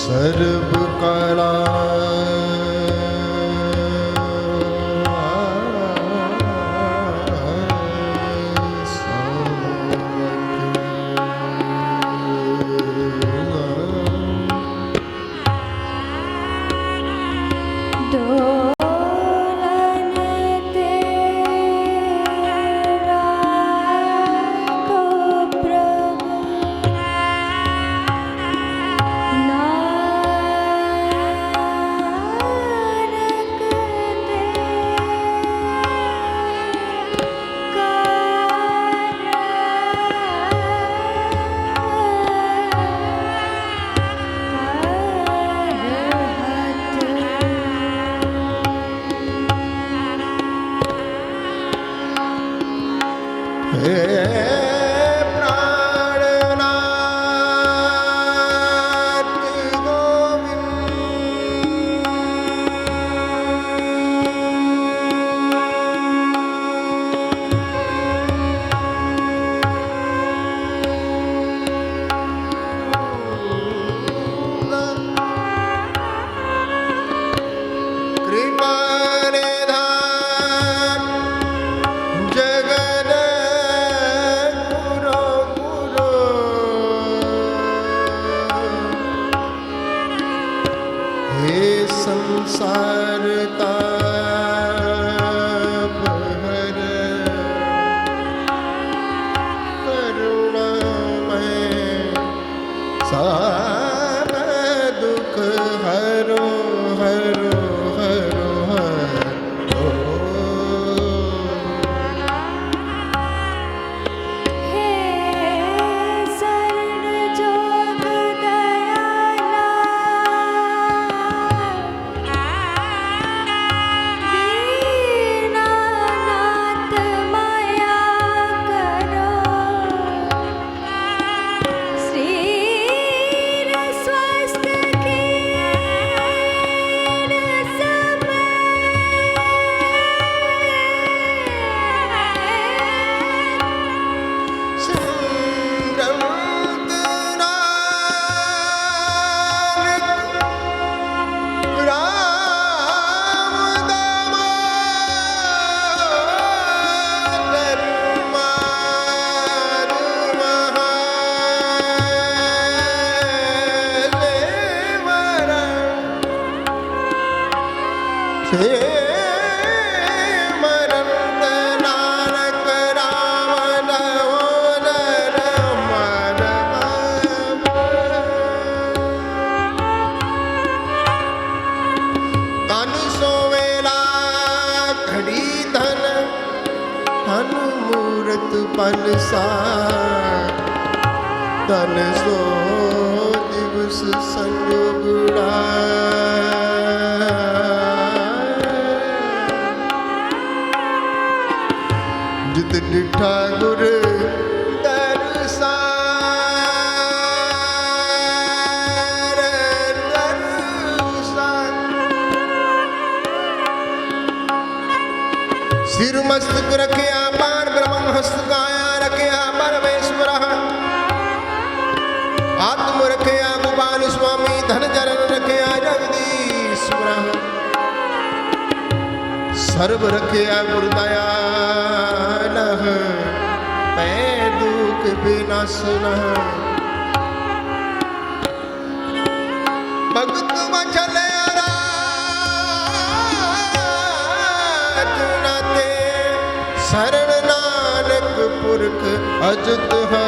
सर्व कला तन सो दिवस संजुगड़ा जित डिठा गुर सिर मस्तक रखे पार ब्रह्म हस्त काया रखे परमेश्वर आत्म रखे गोपाल स्वामी धन चरण रखे जगदीश्वर सर्व रखे गुरुदयाल पै दुख विनाशन भगत वचल शरण नानक पुरख अजुत है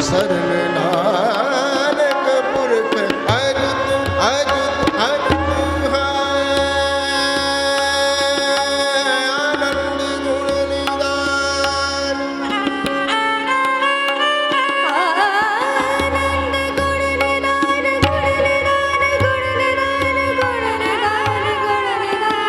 शरण नानक पुरख अजुत अजुत अजुत है आनंद गुण निदान आनंद गुण निदान गुण निदान गुण निदान गुण निदान गुण निदान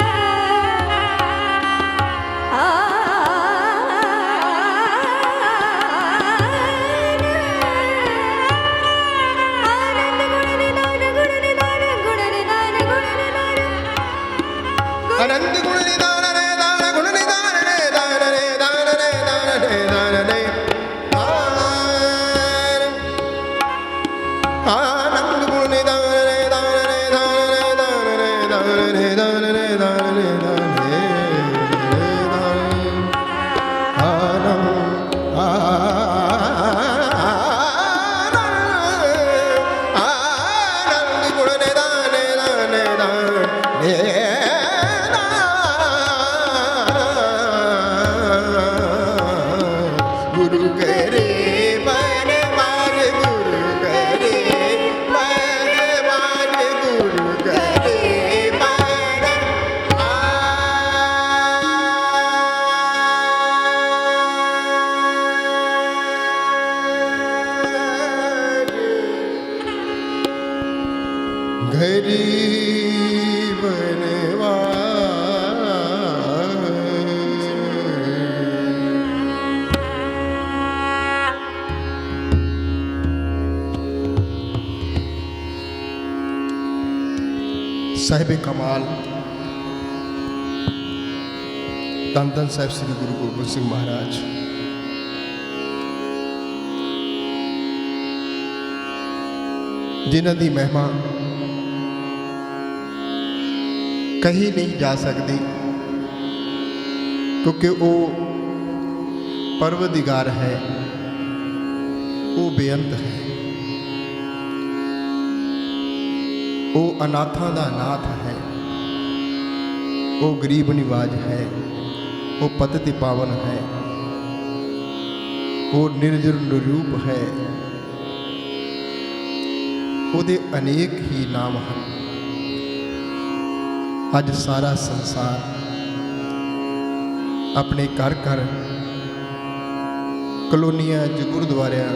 आनंद गुण निधान रे दान रे दान रे दान रे दान रे दान रे दान रे दान रे दान आनंद गुण निधान दान दान रे गुरु करे बरमान गुरु करे बरमान गुरु करे गरीब बनवा साहिब कमाल धन धन साहिब श्री गुरु गोबिंद सिंह महाराज जिन्हां दी महिमा कहीं नहीं जा सकती क्योंकि वो परवदिगार है, वो बेअंत है, वो अनाथां दा नाथ है, वो गरीब निवाज है, वो पतित पावन है, वो निर्जर निरूप है, ਉਹਦੇ अनेक ही नाम हैं। अज सारा संसार अपने घर घर कलोनियां च गुरुद्वारियां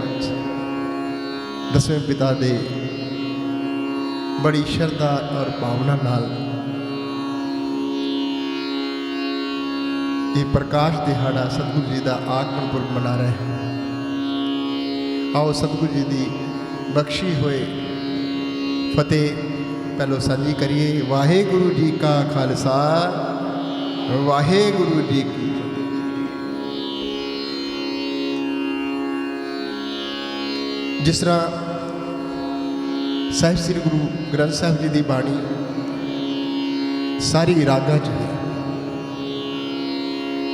दसवें पिता दे बड़ी श्रद्धा और भावना नाल ये प्रकाश दिहाड़ा सतगुरु जी का आगमन पुरब मना रहे हैं। आओ सतगुरु जी की बख्शी हुए फतेह पहलो साझी करिए। वाहेगुरु जी का खालसा वाहेगुरु जी की फतेह। जिस तरह साहिब श्री गुरु ग्रंथ साहिब जी की बाणी सारी रागां च है,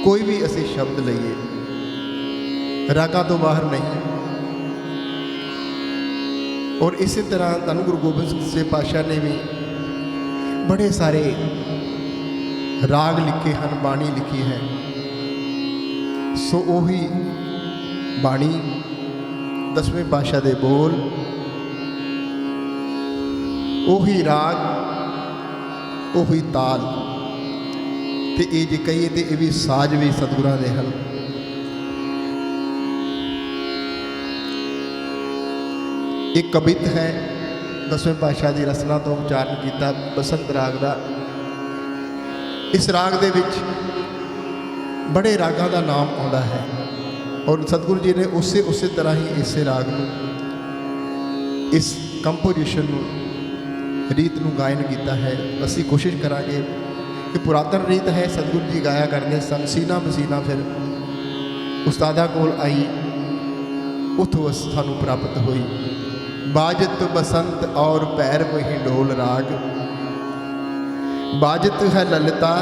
कोई भी असी शब्द लईए रागां तो बाहर नहीं। और इसी तरह धन गुरु गोबिंद सिंह पातशाह ने भी बड़े सारे राग लिखे हैं, बाणी लिखी है। सो वही बाणी दसवें पातशाह दे बोल, वही राग, वही ताल, ते ये जे कहिए तो ये भी साज भी सतगुरां दे हैं। एक कवित है दसवें पातशाह की रचना तो उच्चारण किया बसंत राग का। इस राग दे विच बड़े रागां का नाम आता है और सतगुरु जी ने उसे तरह ही इस राग नूं, इस कंपोजिशन नूं, रीत नूं गायन किया है। असी कोशिश करांगे कि पुरातन रीत है, सतगुरु जी गाया करते सन। सीना बसीना फिर उस्तादा कोल आई, उथों सानूं प्राप्त हुई। बाजत बसंत और पैरव हिंडोल राग, बाजत है ललिता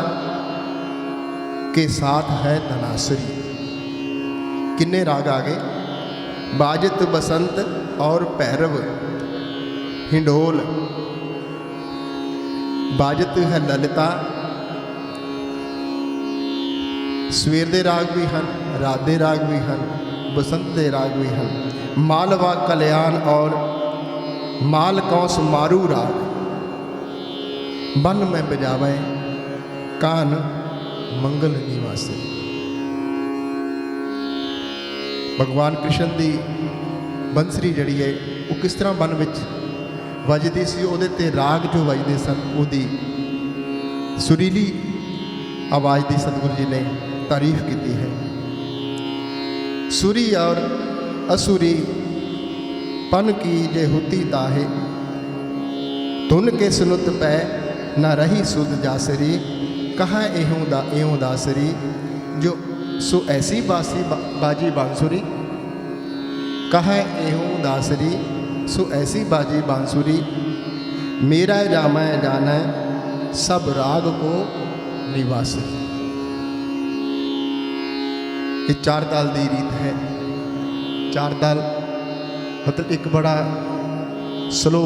के साथ है तनासरी। किन्ने राग आ गए? बाजत बसंत और पैरव हिंडोल, बाजत है ललिता। सवेर दे राग भी हैं, रात दे राग भी हैं, बसंत दे राग भी हैं। मालवा कल्याण और माल कौस मारू राग, बन में बजावे कान मंगल निवासी। भगवान कृष्ण की बंसरी जड़ी है वो किस तरह बन विच वजदी सी, उहदे ते राग जो वजदे सन, उहदी सुरीली आवाज़ की सतगुरु जी ने तारीफ की है। सुरी और असुरी पन की जे हुती ताहे, धुन के सुनुत पै न रही सुध जासरी। कहाँ एहों दासरी जो सो ऐसी बासी बाजी बांसुरी। कहाँ एहों दासरी सो ऐसी बाजी बांसुरी मेरा जामै जानै सब राग को निवासी। ये चार ताल दी रीत है। चार ताल मतलब एक बड़ा स्लो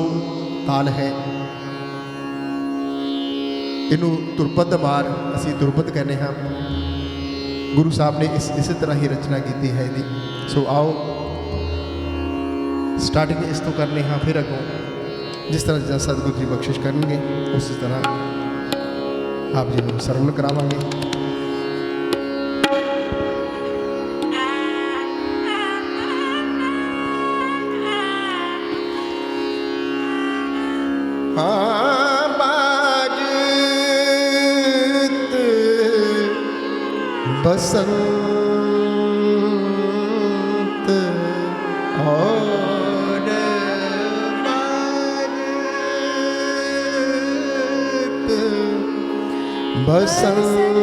ताल है। इनू तुरपत मार असी तुरपत कहने हाँ। गुरु साहब ने इस तरह ही रचना की है इहदी। सो आओ स्टार्टिंग इस तो करने हाँ, फिर अगों जिस तरह सतगुरु जी बख्शिश करेंगे उस तरह आप जी को सरवण करावांगे। बसंत और बाजत बसंत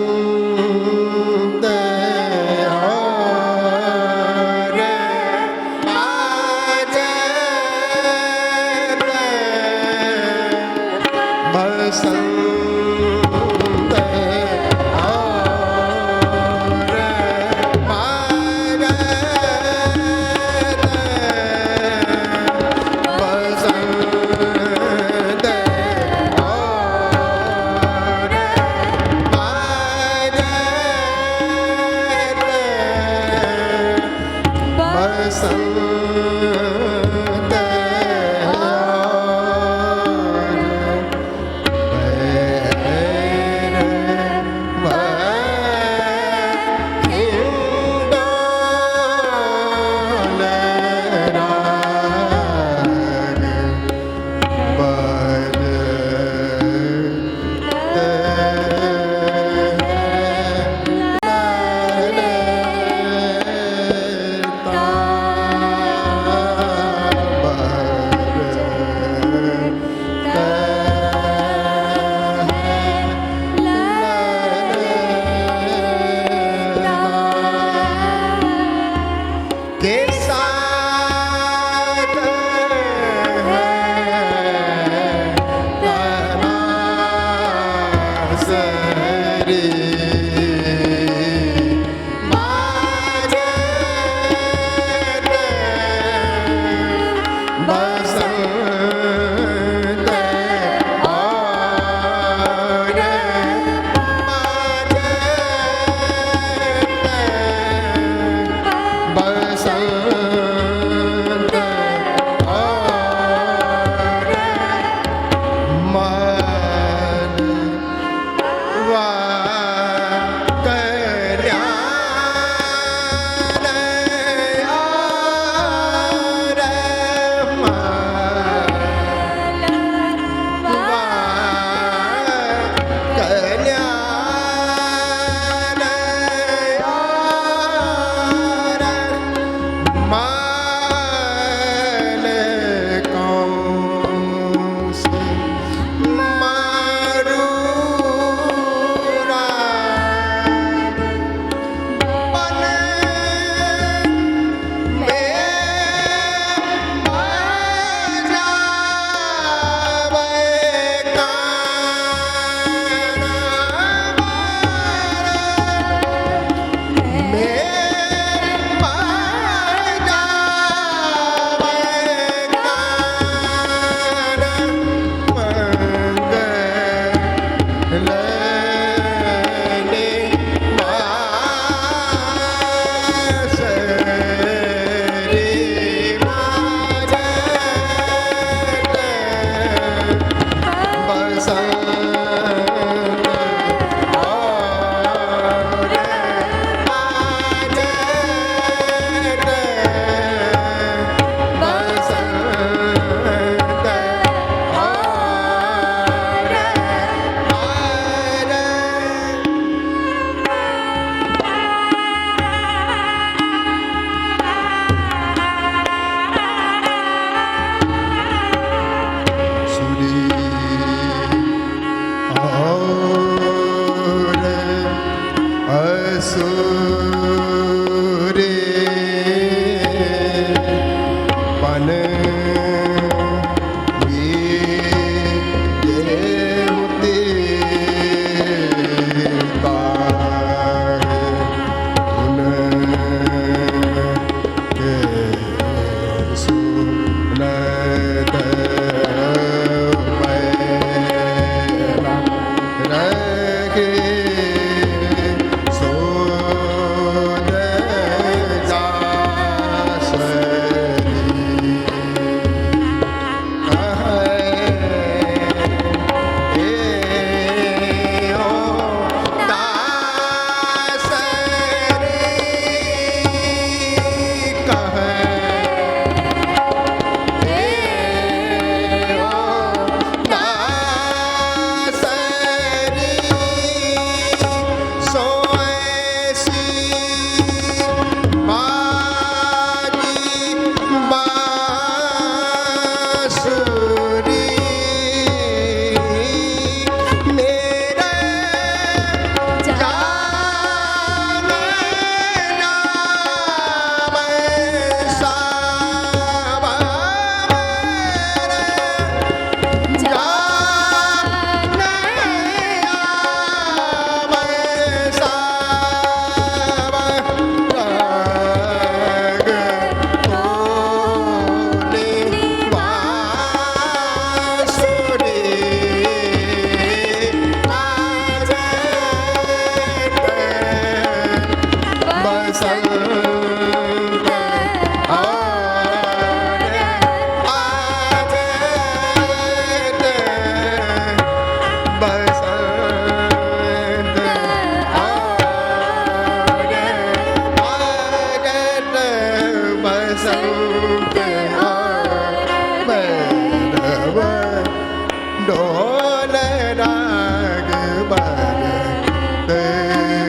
ढोल राग बजते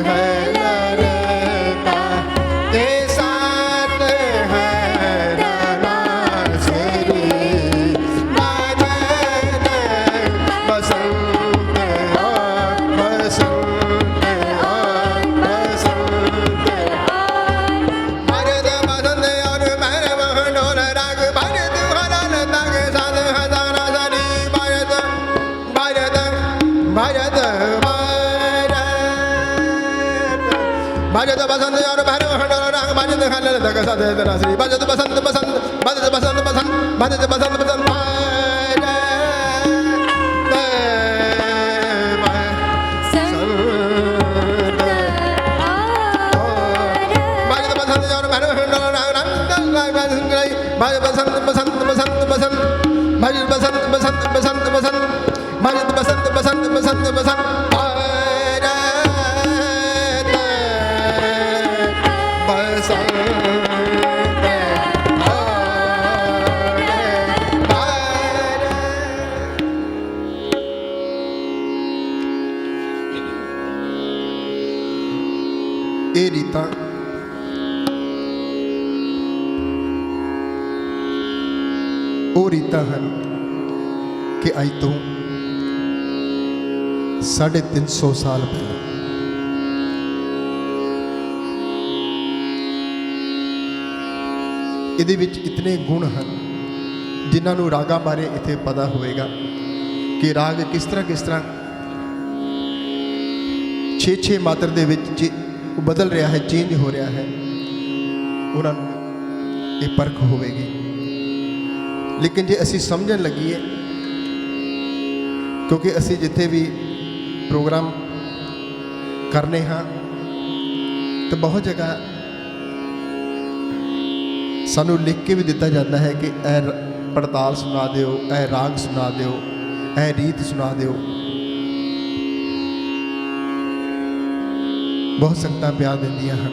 हैं ललता के साथ है रानासरी बाजन बसंत और बसंत और बसंत भजत बसंत और भैरव ढोल राग भजत भजनता के साथ है रानासरी भजत भजत भजत भजत बसंत और भैरव ढोल राग भजत हलता के साथ है रानासरी भजत बसंत बसंत भजत बसंत बसंत भजत बसंत बसंत भजत बसंत बसंत बसंत बसंत भजत बसंत बसंत बसंत बसंत भजत बसंत बसंत बसंत बसंत ਇਹ ਰੀਤਾਂ ਉਹ ਰੀਤਾਂ ਹਨ ਕਿ ਅੱਜ ਤੋਂ 350 ਸਾਲ ਪਹਿਲਾਂ ਇਹਦੇ ਵਿੱਚ ਇਤਨੇ ਗੁਣ ਹਨ ਜਿਨ੍ਹਾਂ ਨੂੰ ਰਾਗਾਂ ਬਾਰੇ ਇੱਥੇ ਪਤਾ ਹੋਵੇਗਾ ਕਿ ਰਾਗ ਕਿਸ ਤਰ੍ਹਾਂ 6 ਮਾਤਰ ਦੇ ਵਿੱਚ ਬਦਲ ਰਿਹਾ ਹੈ, ਚੇਂਜ ਹੋ ਰਿਹਾ ਹੈ, ਉਹਨਾਂ ਨੂੰ ਇਹ ਪਰਖ ਹੋਵੇਗੀ। ਲੇਕਿਨ ਜੇ ਅਸੀਂ ਸਮਝਣ ਲੱਗੀਏ, ਕਿਉਂਕਿ ਅਸੀਂ ਜਿੱਥੇ ਵੀ ਪ੍ਰੋਗਰਾਮ ਕਰਨੇ ਹਾਂ ਤਾਂ ਬਹੁਤ ਜਗ੍ਹਾ ਸਾਨੂੰ ਲਿਖ ਕੇ ਵੀ ਦਿੱਤਾ ਜਾਂਦਾ ਹੈ ਕਿ ਇਹ ਪੜਤਾਲ ਸੁਣਾ ਦਿਓ, ਇਹ ਰਾਗ ਸੁਣਾ ਦਿਓ, ਇਹ ਰੀਤ ਸੁਣਾ ਦਿਓ। बहुत संगतां प्यार दिंदियां हैं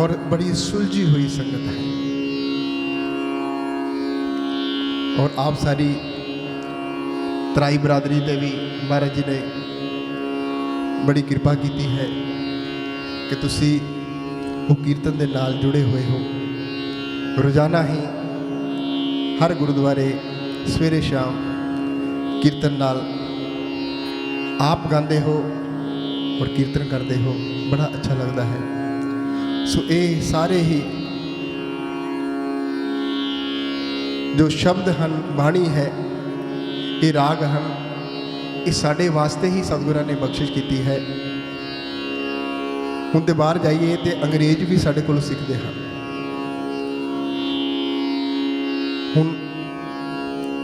और बड़ी सुलझी हुई संगत है और आप सारी तराई बरादरी ते भी महाराज जी ने बड़ी कृपा की है कि तुसी वो कीर्तन के नाल जुड़े हुए हो। रोज़ाना ही हर गुरुद्वारे सवेरे शाम कीर्तन नाल आप गाते हो और कीर्तन करते हो, बड़ा अच्छा लगता है। सो ये सारे ही जो शब्द हैं, बाणी है, ये राग हैं, ये साढ़े वास्ते ही सतगुरां ने बख्शिश की है। हुण ते बाहर जाइए तो अंग्रेज भी साढ़े कोलों सीखते हैं। हुण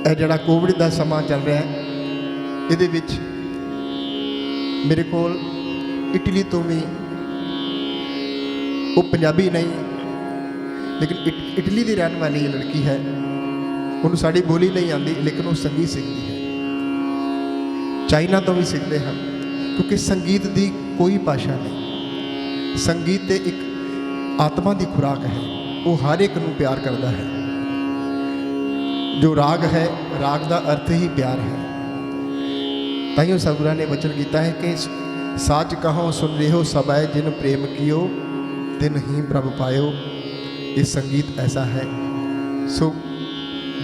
यह जिहड़ा कोविड का समा चल रहा है, ये मेरे कोल इटली तो भी वो पंजाबी नहीं लेकिन इटली की रहने वाली लड़की है, उन्होंने साड़ी बोली नहीं आती लेकिन वो संगीत सीखती है। चाइना तो भी सीखते हैं क्योंकि संगीत की कोई भाषा नहीं, संगीत एक आत्मा की खुराक है, वो हर एक नूं प्यार करता है। जो राग है, राग का अर्थ ही प्यार है। ताइयों सतगुरां ने वचन किया है कि साच कहो सुन रहो सब है जिन प्रेम कियो तिन ही प्रभ पायो। ये संगीत ऐसा है। सो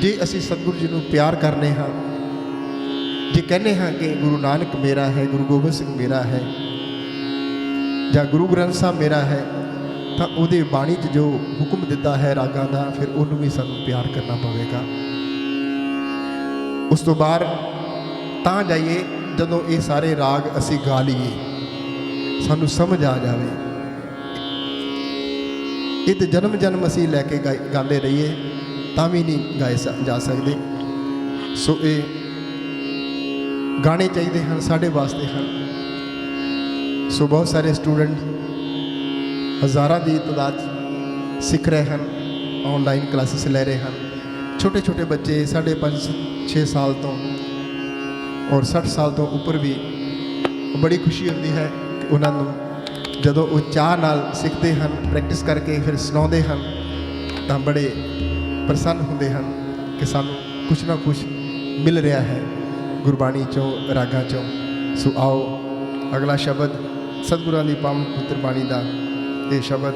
जे असी सतगुरु जी को प्यार करने हाँ, जे कहने हाँ कि गुरु नानक मेरा है, गुरु गोबिंद सिंह मेरा है, या गुरु ग्रंथ साहब मेरा है, तो उहदी बाणी च जो हुक्म दिता है रागां दा, फिर उन्होंने भी सानू प्यार करना पवेगा। उस तो बाद तां जाइए जदों ये सारे राग असी गा लीए, सानू समझ आ जाए। ये तो जन्म जन्म असी लैके गाते रहिए तां भी नहीं गाए जा सकते। सो ये गाने चाहिए हैं, साढ़े वास्ते हैं। सो बहुत सारे स्टूडेंट हज़ारों की तादाद सीख रहे हैं, ऑनलाइन क्लासेस ले रहे हैं। छोटे छोटे बच्चे 5.5-6 साल तो और 60 साल तो ऊपर भी, बड़ी खुशी होती है कि उन्होंने जदों वो चाह नाल सीखते हैं, प्रैक्टिस करके फिर सुनाते हैं, तो बड़े प्रसन्न होते हैं कि सानू कुछ ना कुछ मिल रहा है। ਗੁਰਬਾਣੀ ਚੋਂ ਰਾਗਾਂ ਚੋਂ। ਸੋ ਆਓ ਅਗਲਾ ਸ਼ਬਦ ਸਤਿਗੁਰਾਂ ਦੀ ਪਾਵਨ ਪਵਿੱਤਰ ਬਾਣੀ ਦਾ ਇਹ ਸ਼ਬਦ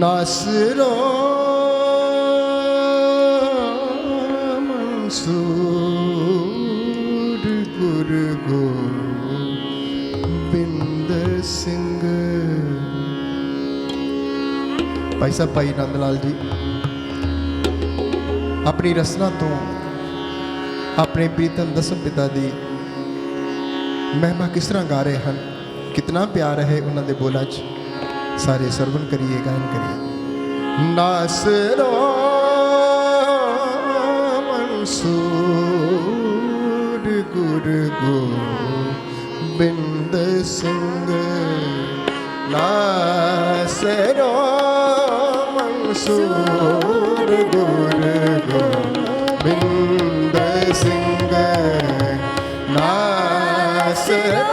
नासरो मंसूर गुरु गोबिंद सिंह। भाई साहब भाई नंद लाल जी अपनी रसना तो अपने प्रीतम दसम पिता दी महिमा किस तरह गा रहे हैं, कितना प्यार है उन्होंने बोलों च। सारे सरवण करिए, गायन करिए। नासरो मंसूर गुरु गोबिंद सिंह। नासरो मंसूर गुरु गोबिंद सिंह। नासरो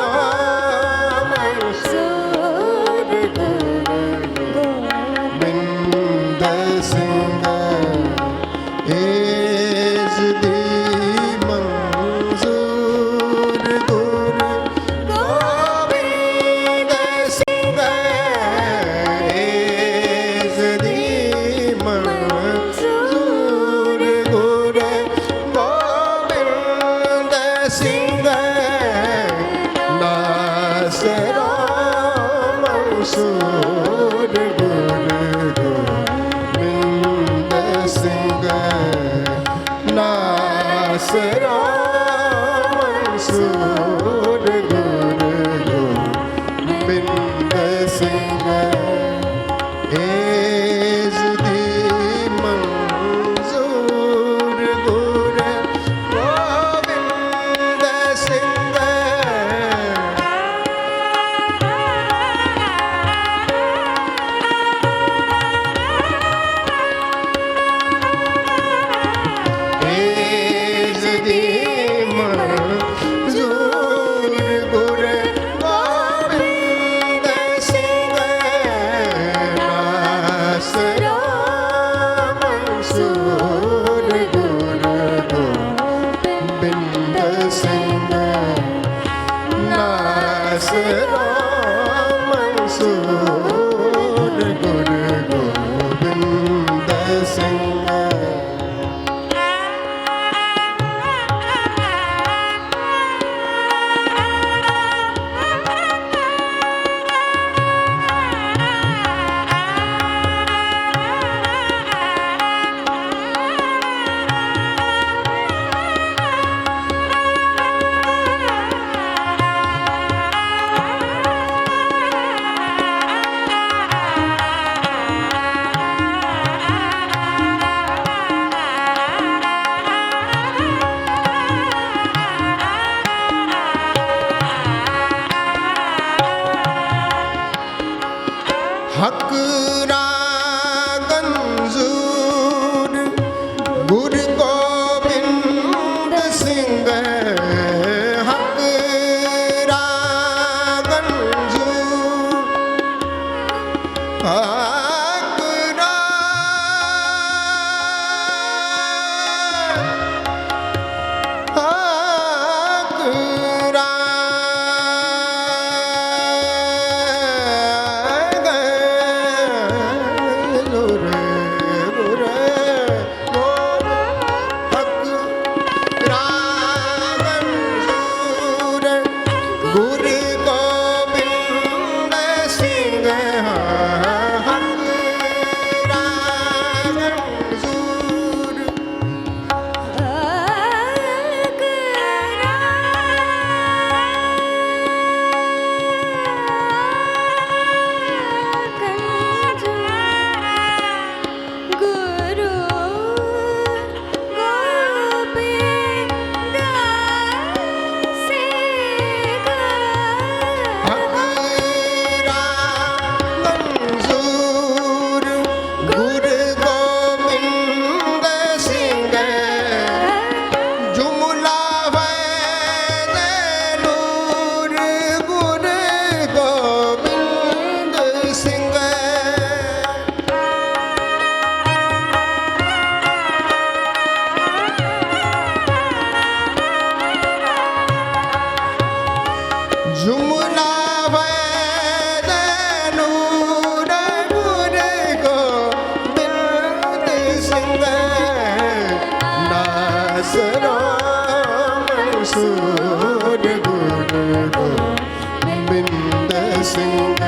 मंसूर गुरु गोबिंद सिंह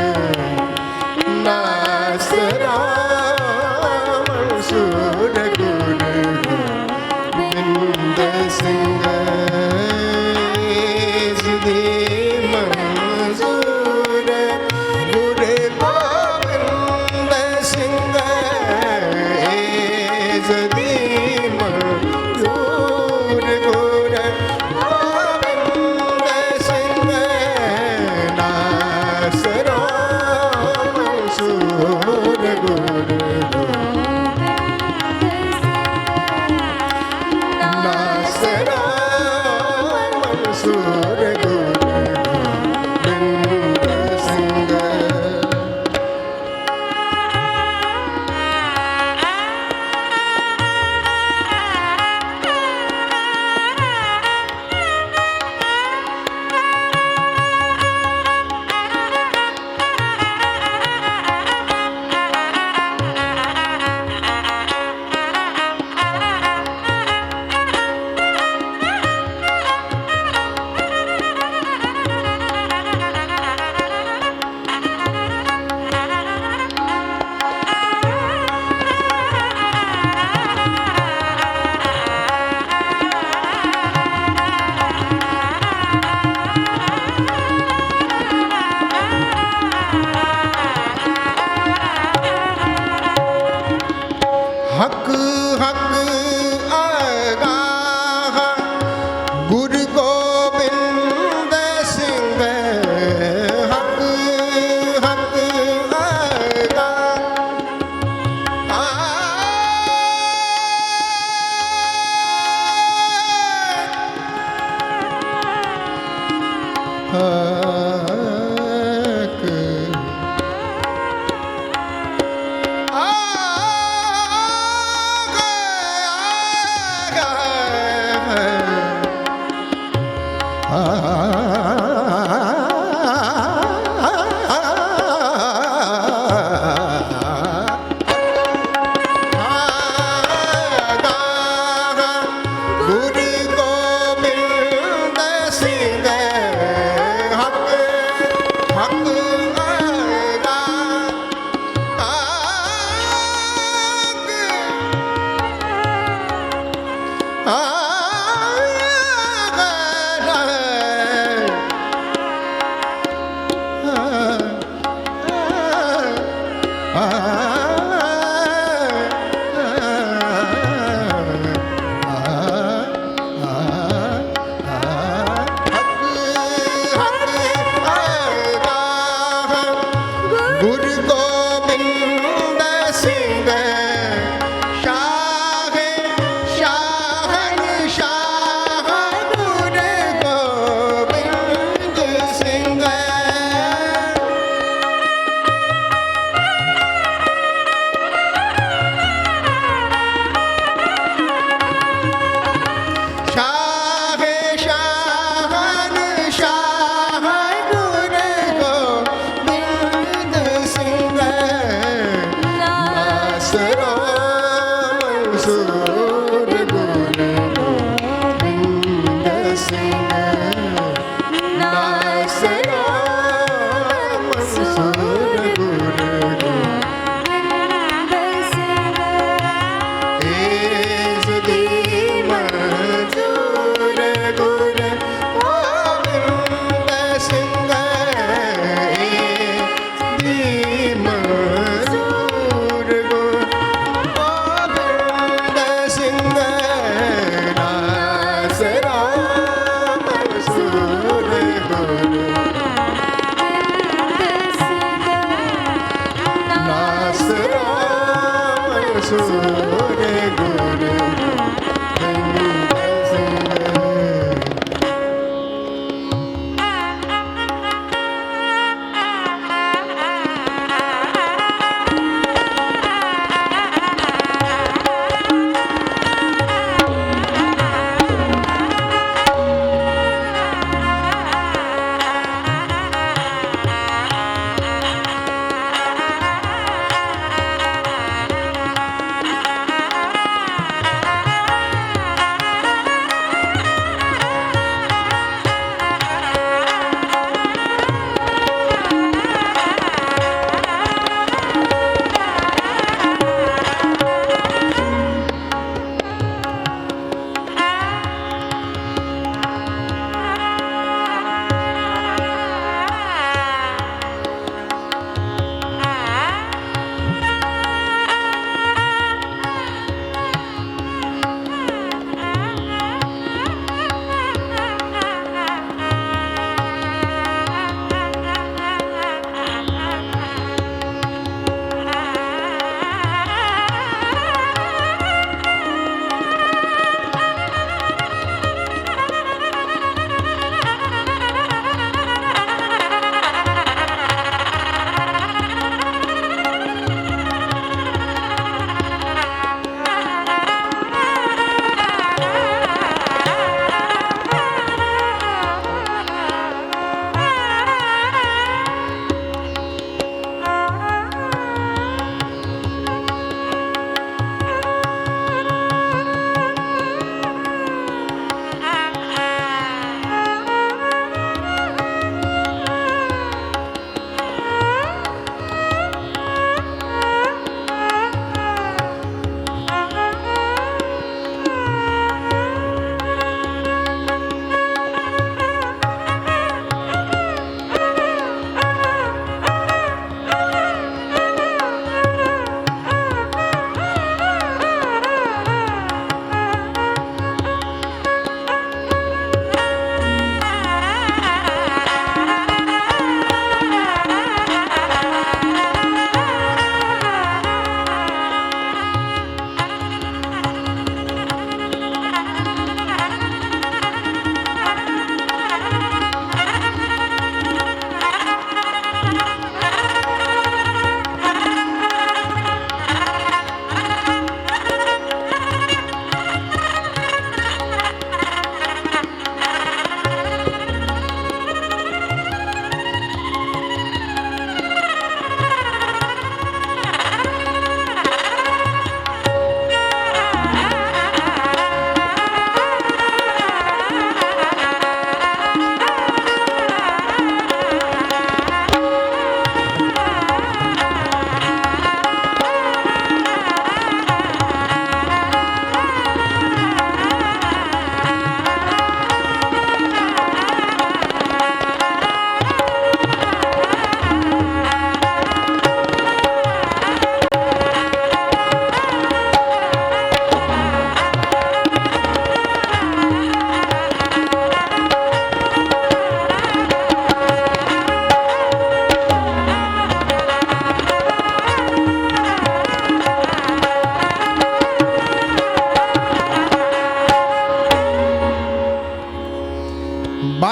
नासरा मंसूर गुरु गोबिंद सिंह जिदे मंसूर गुरु गोबिंद सिंह जिदे मंसूर गुरु गोबिंद सिंह नासरा मंसूर गुरु नासरा मंसूर गुरु गोबिंद सिंह हक हक आगाह गुरु गोबिंद सिंह हक हक गुरु गोबिंद सिंह हक हक गुरु गोबिंद सिंह शाह शाहन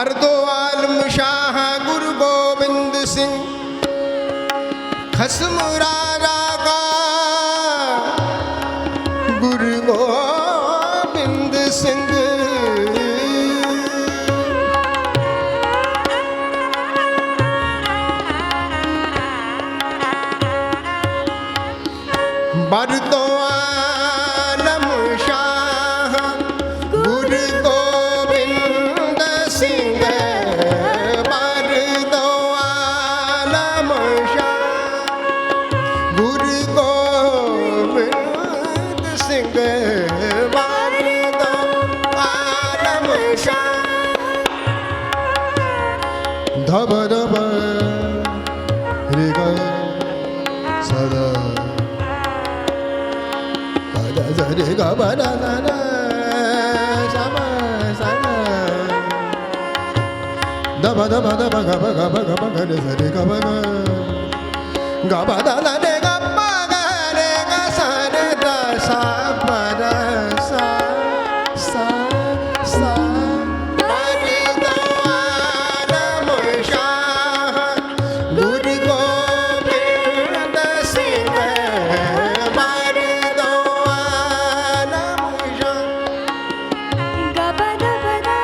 हरदो आलम शाह गुरु गोबिंद सिंह खसमुरा रागा गुरु गोबिंद सिंह बरदो आलम शाह गुरु गोबिंद सिंह बरदो आलम शाह गुरु गोबिंद सिंह बरदो आलम शाह धब धब रे ग सदा रे ग ब न न न सम सन द ब द ब द ब ग ब ग ब ग ब ग रे स रे ग ब ग ब द न रे ग ब ग रे ग स रे द सा ब द सा सा सा बरदो आलम शाह गुरु गोबिंद सिंह बरदो आलम शाह बरदो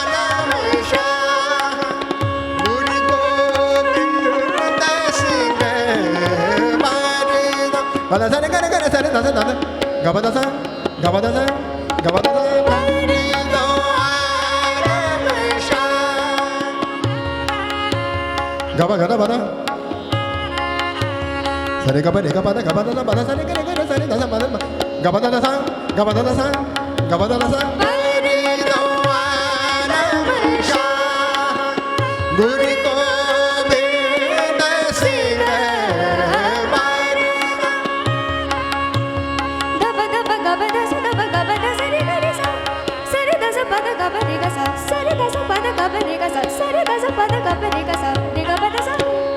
आलम शाह गुरु गोबिंद सिंह बरदो ब द स रे ग रे ग रे स रे द स द द ग ब द स ग ब द स ग ब द स बरदो आलम शाह ग ब ग द ब द स रे ग ब रे ग ब द ग ब द द ब द स रे ग रे ग रे स रे द स ब द ग ब द द स ग ब द द स ग ब द द स बरदो आलम शाह गुरु गोबिंद सिंह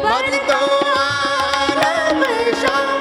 बरदो आलम शाह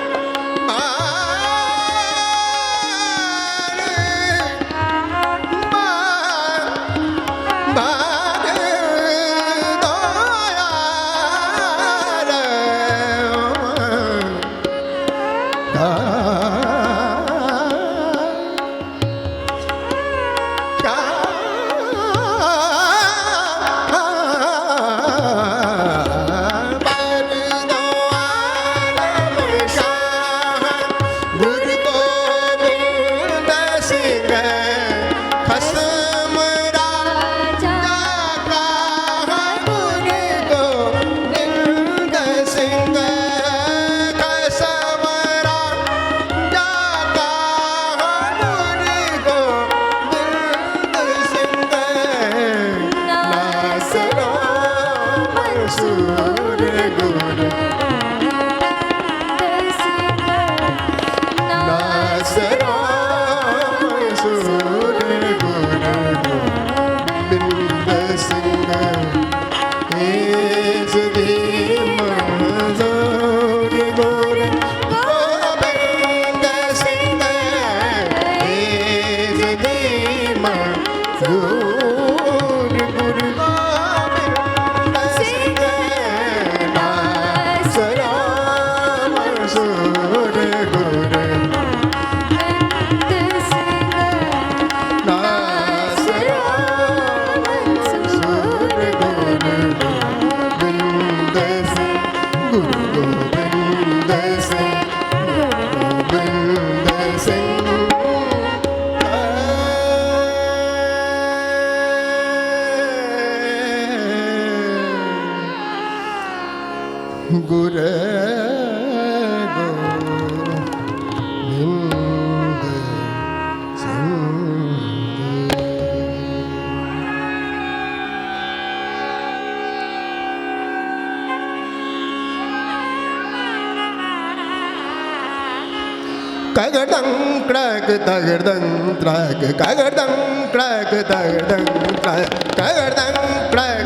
कगड़दंग क्रक तगड़दंग त्रक कगड़दंग क्रक तगड़दंग त्रक कगड़दंग क्रक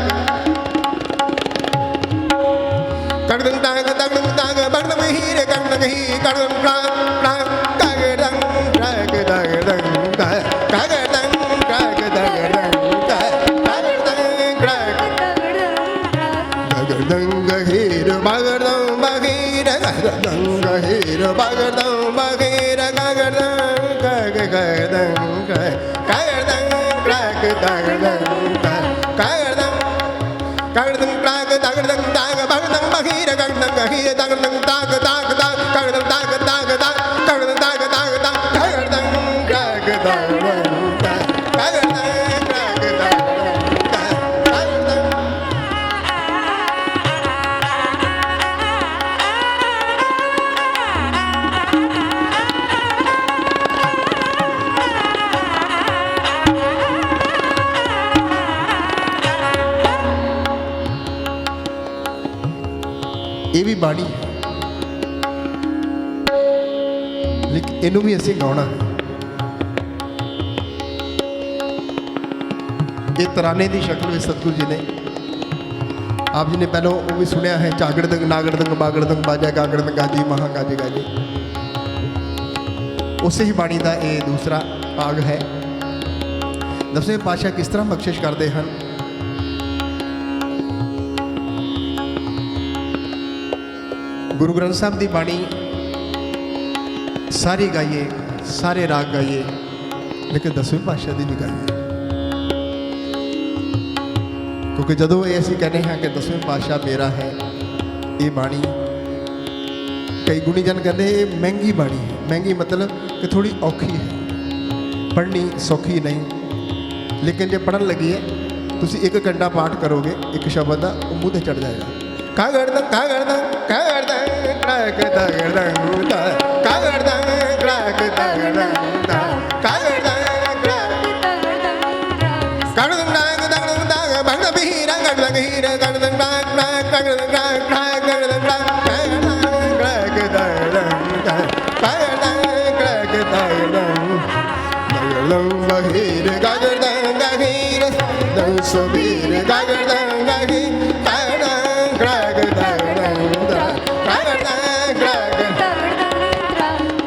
कगड़दंग ताग तगड़दंग ताग बगड़दंग हीर कगड़दंग ही कगड़दंग क्रक क्रक कगड़दंग क्रक तगड़दंग क्रक कगड़दंग क्रक तगड़दंग क्रक कगड़दंग क्रक हीर बगड़दंग बगीर कगड़दंग हीर बगड़दंग बगीर कगड़दंग क्रक कगड़दंग क्रक कगड़दंग क्रक तगड़दंग कगड़दंग कगड़दंग क्रक तगड़दंग ताग बगड़दंग बगीर कगड़दंग हीर तगड़दंग ताग ताग ताग कगड़दंग ताग ताग ताग कगड़दंग ताग ताग ताग कगड़दंग क्रक तगड़दंग कगड़दंग क्रक तगड़दंग ਇਹ ਵੀ ਬਾਣੀ ਹੈ ਲੇਕਿਨ ਇਹਨੂੰ ਵੀ ਅਸੀਂ ਗਾਉਣਾ ਹੈ। ਇਹ ਤਰਾਨੇ ਦੀ ਸ਼ਕਲ ਵਿੱਚ ਸਤਿਗੁਰੂ ਜੀ ਨੇ ਆਪ ਜੀ ਨੇ ਪਹਿਲਾਂ ਉਹ ਵੀ ਸੁਣਿਆ ਹੈ ਝਾਗੜਦੰਗ ਨਾਗੜਦੰਗ ਬਾਗੜਦੰਗ ਬਾਜਾ ਗਾਗੜਦੰਗ ਗਾਜੀ ਮਹਾ ਗਾਜੇ ਗਾਜੇ ਉਸੇ ਹੀ ਬਾਣੀ ਦਾ ਇਹ ਦੂਸਰਾ ਭਾਗ ਹੈ। ਦਸਵੇਂ ਪਾਤਸ਼ਾਹ ਕਿਸ ਤਰ੍ਹਾਂ ਬਖਸ਼ਿਸ਼ ਕਰਦੇ ਹਨ। गुरु ग्रंथ साहब की बाणी सारी गाइए सारे राग गाइए लेकिन दसवें पातशाह की भी गाइए क्योंकि जदों ये असीं कहने हैं कि दसवें पातशाह मेरा है ये बाणी कई गुणीजन कहते ये महंगी बाणी है। महंगी मतलब कि थोड़ी औखी है पढ़नी सौखी नहीं लेकिन जो पढ़न लगी है तुसीं 1 घंटा पाठ करोगे एक शब्द का वो मूँह ते चढ़ जाएगा। कागड़दंग कागड़दंग कागड़दंग क्रक तगड़दंग कागड़दंग क्रक तगड़दंग कागड़दंग कागड़दंग नाग तगड़दंग ताग बगड़दंग हीर गड़दंग हीर गड़दंग क्रक क्रक तगड़दंग क्रक क्रक गड़दंग क्रक तगड़दंग कागड़दंग क्रक तगड़दंग तगड़दंग बहीर गड़दंग हीर दंग सुबीर गड़दंग हीर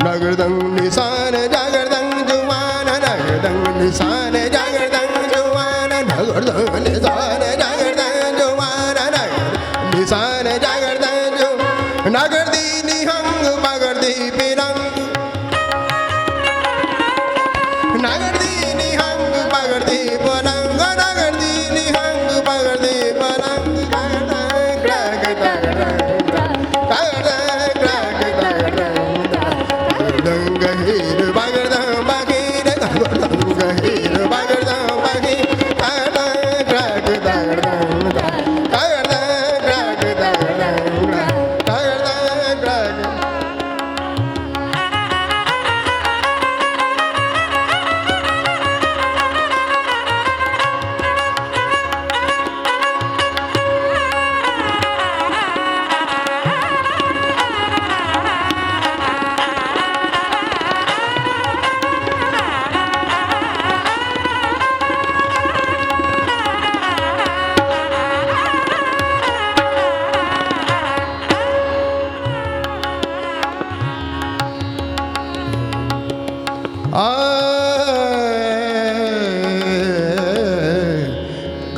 नगरदंग निशान जागरदंग जुमान नगरदंग निशान जागरदंग जुमान नगरदंग निशान जागरदंग जुमान निशान जागरदंग जु नगरदी निहंग मगरदी पिरंग नगरदी निहंग मगरदी पलंग नगरदी निहंग मगरदी पलंग गहीर बागड़दंग बागीर गहीर बागड़दंग बागीर क्रक तगड़दंग क्रक तगड़दंग क्रक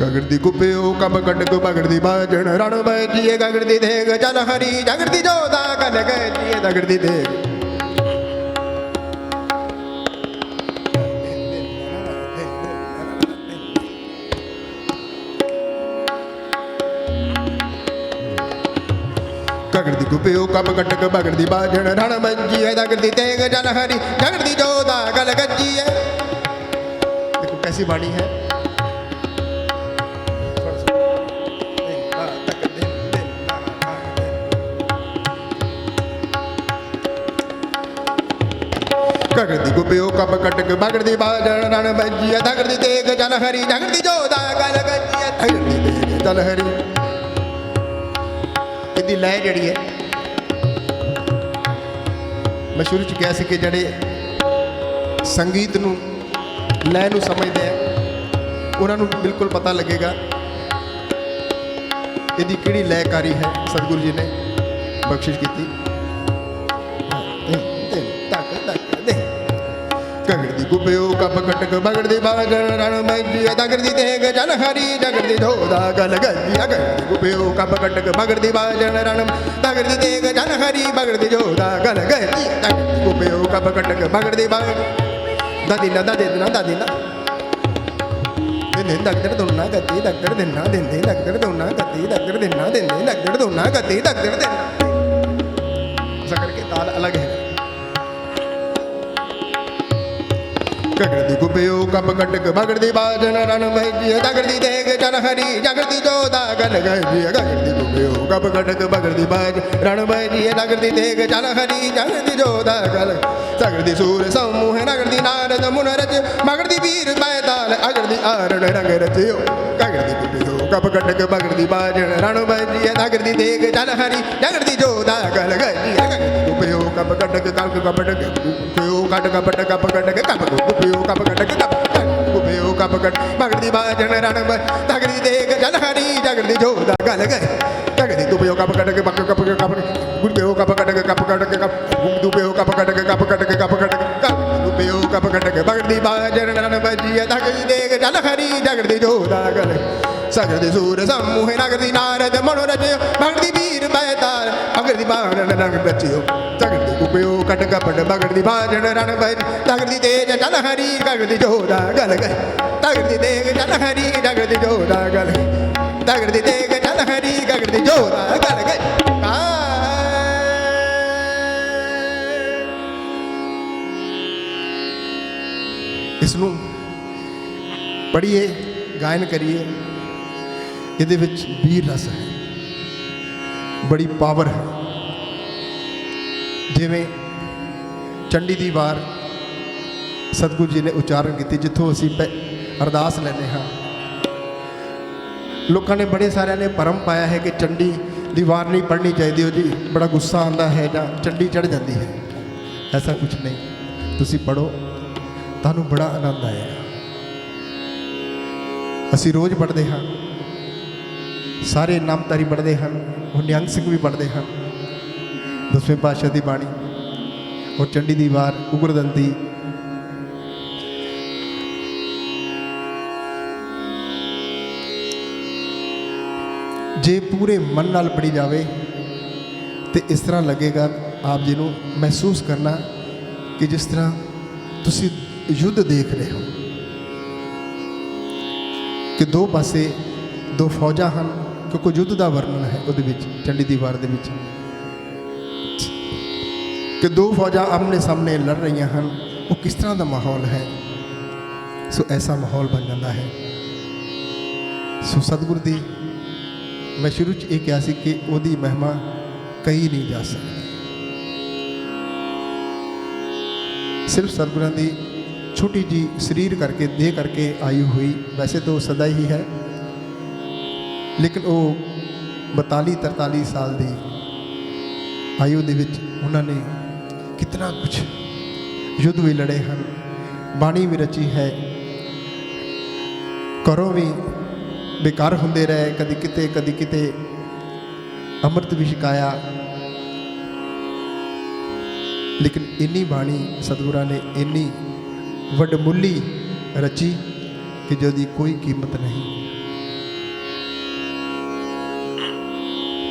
गगड़दी गुप्यो कब कटक बगड़दी बाजन रण बजिए गगड़दी देग चल हरी जगड़दी जोदा कल गजिए दगड़दी देग गगड़दी गुप्यो कब कटक बगड़दी बाजन रण बजिए दगड़दी देग चल हरी जगड़दी जोदा कल गजिए। देखो कैसी बाणी है। गगड़दी गुप्यो कब कटक बगड़दी बाजन रण बजिए दगड़दी देग चल हरी जगड़दी जोदा कल गजिए दगड़दी देग चल हरी। इसकी लय जी है मैं शुरू च कहा कि जड़े संगीत नूं लय नूं समझते हैं उन्होंने बिल्कुल पता लगेगा यदि किहड़ी लयकारी है सतगुरु जी ने बख्शिश की। गगड़दी गुब्यो कप कटक बगड़दी बाजन रण मजी दगड़दी देग जन हरी जगड़दी धोदा गल गजी गगड़दी गुब्यो कप कटक बगड़दी बाजन रण दगड़दी देग जन हरी बगड़दी जोदा गल गजी दगड़दी गुब्यो कप कटक बगड़दी बाज दादीना दादीना दादीना दिन दगड़ दुन्ना गति दगड़ दिना दिन दगड़ दुन्ना गति दगड़ दिना दिन दगड़ दुन्ना गति दगड़ दिना। ऐसा करके ताल अलग है। गगड़दी गुब्यो कप कटक बगड़दी बाजन रण भजी दगड़दी देग जन हरी जगड़दी जोदा गल गजी गगड़दी गुब्यो कप कटक बगड़दी बाज रण भजी दगड़दी देग जन हरी जगड़दी जोदा गल सगड़दी सूर समूह नगड़दी नारद मुन रच मगड़दी वीर बैताल अगड़दी आरण रंग रचियो गगड़दी गुब्यो कप कटक बगड़दी बाजन रण भजी दगड़दी देग जन हरी जगड़दी जोदा गल गजी गगड़दी गुब्यो कप कटक कप कपटक गुब्यो कट कपट कप कटक कप गुब्यो कप कटक कप गुब्यो कप कट बगड़दी बाजन रण दगड़दी देग जन हरी जगड़दी जोदा गल गए गगड़दी गुब्यो कप कटक कप कप कप गुब्यो कप कटक कप कटक कप गुब्यो कप कटक कप कटक कप कटक कप गुब्यो कप कटक बगड़दी बाजन रण बजी दगड़दी देग जन हरी जगड़दी जोदा गल सगड़दी सूर समूह नगड़दी नारद मनोरज बगड़दी वीर बैताल अगड़दी बाणन रंग रचियो सगड़दी गुब्यो कट कपट बगड़दी बाजन रण बज दगड़दी तेज जन हरी गगड़दी जोदा गल गए दगड़दी देग जन हरी जगड़दी जोदा गल दगड़दी देग जन हरी गगड़दी जोदा गल गए। इसनूं पढ़िए गायन करिए ਇਹਦੇ ਵਿੱਚ ਵੀਰ ਰਸ ਹੈ बड़ी पावर है। जिवें चंडी दी वार सतगुरु जी ने उच्चारण की जिथों असीं अरदास लैने हाँ लोगों ने बड़े सारे ने भरम पाया है कि चंडी दी वार नहीं पढ़नी चाहिए हो जी बड़ा गुस्सा आता है या चंडी चढ़ जाती है। ऐसा कुछ नहीं तुसी पढ़ो तुहानूं बड़ा आनंद आएगा। असीं रोज़ पढ़ते हाँ सारे नामधारी पढ़ते हैं और निहंग सिंह भी पढ़ते हैं 10वें पातशाह की बाणी और चंडी दी वार उग्रदंती जे पूरे मन नाल पढ़ी जाए तो इस तरह लगेगा आप जी नूं महसूस करना कि जिस तरह तुसी युद्ध देख रहे हो कि दो पासे दो फौजा हैं क्योंकि युद्ध का वर्णन है वो चंडी दी वार दे विच कि दो फौजा आमने सामने लड़ रही हैं वो किस तरह का माहौल है। सो ऐसा माहौल बन जाता है। सो सतगुरु दी मैं शुरू च ये कहा कि वही महिमा कही नहीं जा सकती। सिर्फ सतगुरां दी छोटी जी शरीर करके देह करके आई हुई वैसे तो सदा ही है लेकिन वो 42-43 साल की आयु दे विच उन्होंने कितना कुछ युद्ध भी लड़े हैं बाणी भी रची है घरों भी बेकार होंदे रहे कदी किते अमृत भी छकाया लेकिन इन्नी बाणी सतगुरां ने इन्नी वडमुली रची कि जिहदी कोई कीमत नहीं।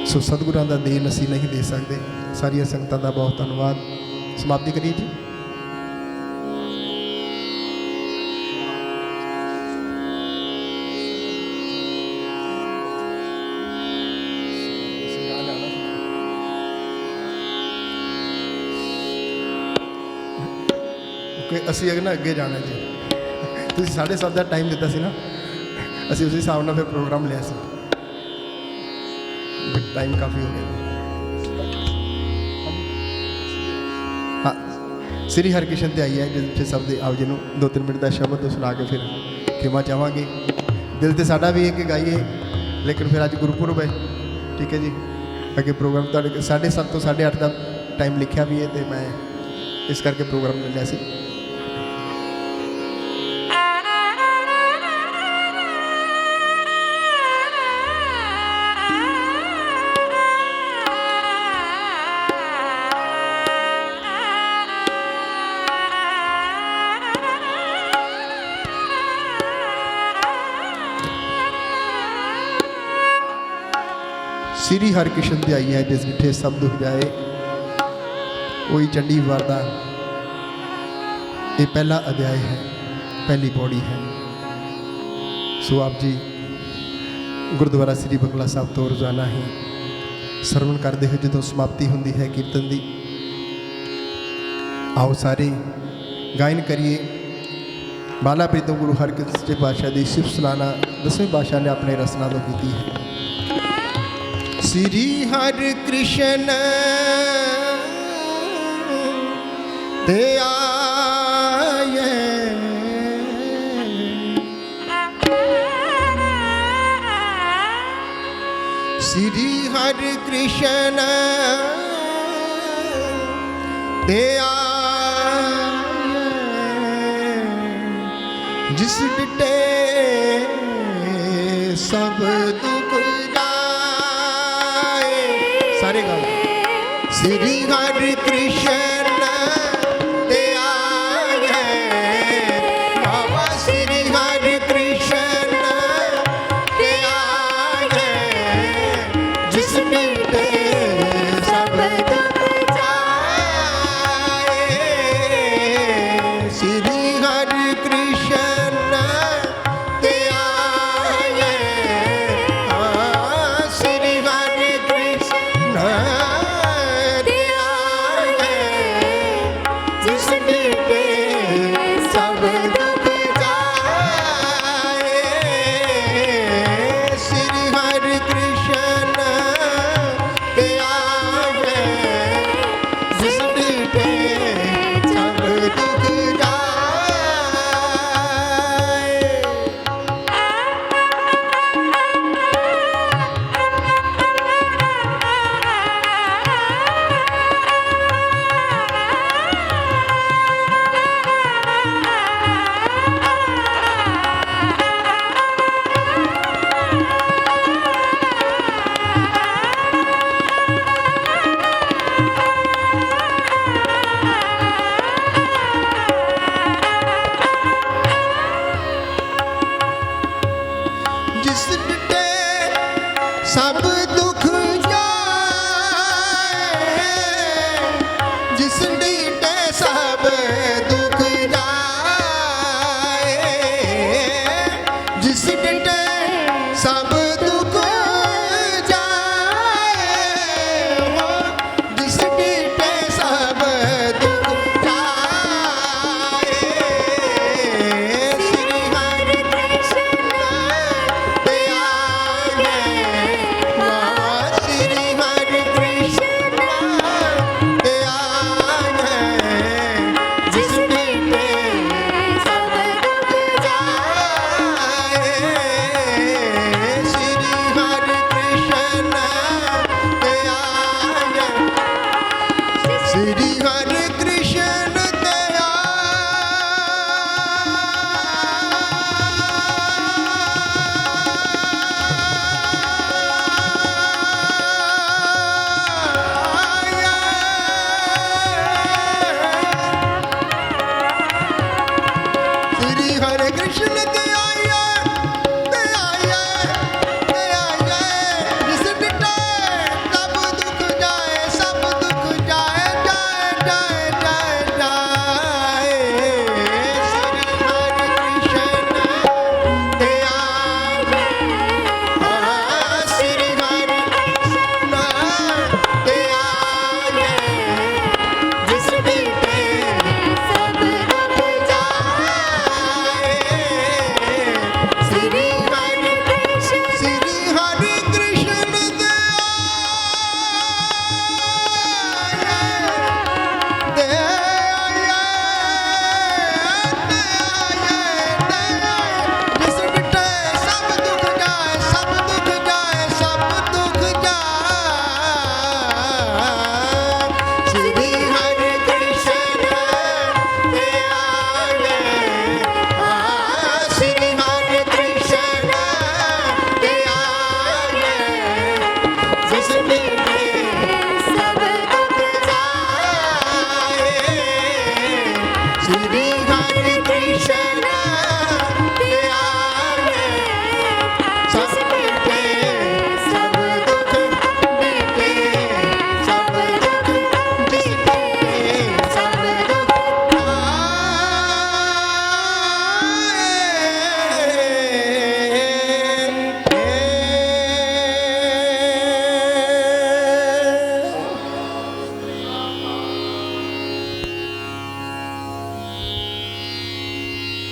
सो सतगुरां दा देन असी नहीं दे सकते। सारिया संगतां दा बहुत धन्यवाद। समाप्ति करिए जी। असी ना अगे जाना जी तुसीं 7:30 का टाइम दिता सी ना असी उस हिसाब नाल फिर प्रोग्राम लिया सी टाइम काफ़ी हो गया। हाँ श्री हरकृष्ण ते आई है जिस शब्द आप जी 2-3 मिनट का शब्द सुना के फिर खेमा चाहांगे। दिल तो साडा भी है कि गाइए लेकिन फिर अज गुरपुरब है ठीक है जी। अगे प्रोग्राम 7:30 तो 8:30 का टाइम लिखा भी है तो मैं इस करके प्रोग्राम ले लिया सी। श्री हरकृष्ण ध्याई है जिस डिठे सब दुख जाए, वही चंडी वारदा। ये पहला अध्याय है, पहली पौड़ी है। सो आप जी गुरुद्वारा श्री बंगला साहब तो रोजाना ही सरवण करते हो जो समाप्ति होंगी है कीर्तन की। आओ सारे गायन करिए। बाला प्रीतम गुरु हरकृष्ण पातशाह की शिव सलाना 10वें पातशाह ने अपने रसना तो की है। श्री हरि कृष्ण दयाये, श्री हरि कृष्ण दयाये, जिस डिटे सब दुख सारे गाओ। श्री हरि कृष्ण दयाये, बाबा श्री हरि कृष्ण दयाये, जिस मिटे सब दुख जाए। श्री हरि कृष्ण दयाये, श्री हरि कृष्ण दयाये,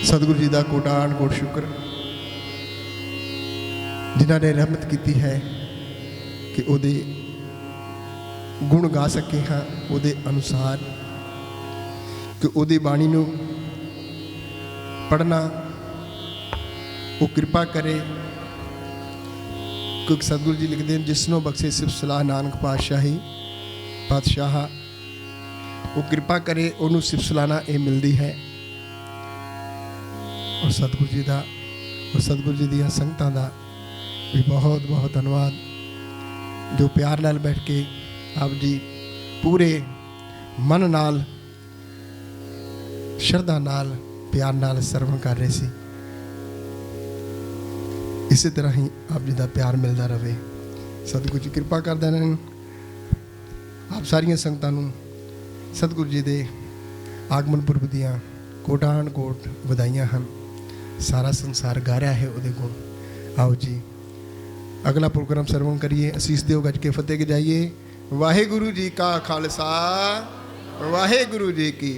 सतगुरु जी का कोटान कोट शुक्र जिन्होंने रहमत की है कि उहदे गुण गा सके हाँ उहदे अनुसार, कि उहदी बाणी नूं पढ़ना वो कृपा करे। क्योंकि सतगुरु जी लिखते हैं जिसनों बख्शे सिर्फ सलाह नानक पातशाह, वो कृपा करे उन्होंने सिर्फ सलाहना ये मिलती है। और सतगुरु जी का और सतगुरु जी दियां संगतां दा भी बहुत बहुत धन्यवाद, जो प्यार नाल बैठ के आप जी पूरे मन नाल श्रद्धा नाल प्यार नाल सरवण कर रहे सी। इसी तरह ही आप जी का प्यार मिलता रहे। सतगुरु जी कृपा करते रहन। आप सारिया संगतां नूं सतगुरु जी के आगमन पुरब दियां कोटान कोट वधाइयां हैं। सारा संसार गा रहा है उहदे गुण। आओ जी अगला प्रोग्राम सरवण करिए। असीस देव गज के फतेह के जाइए। वाहेगुरु जी का खालसा वाहेगुरु जी की।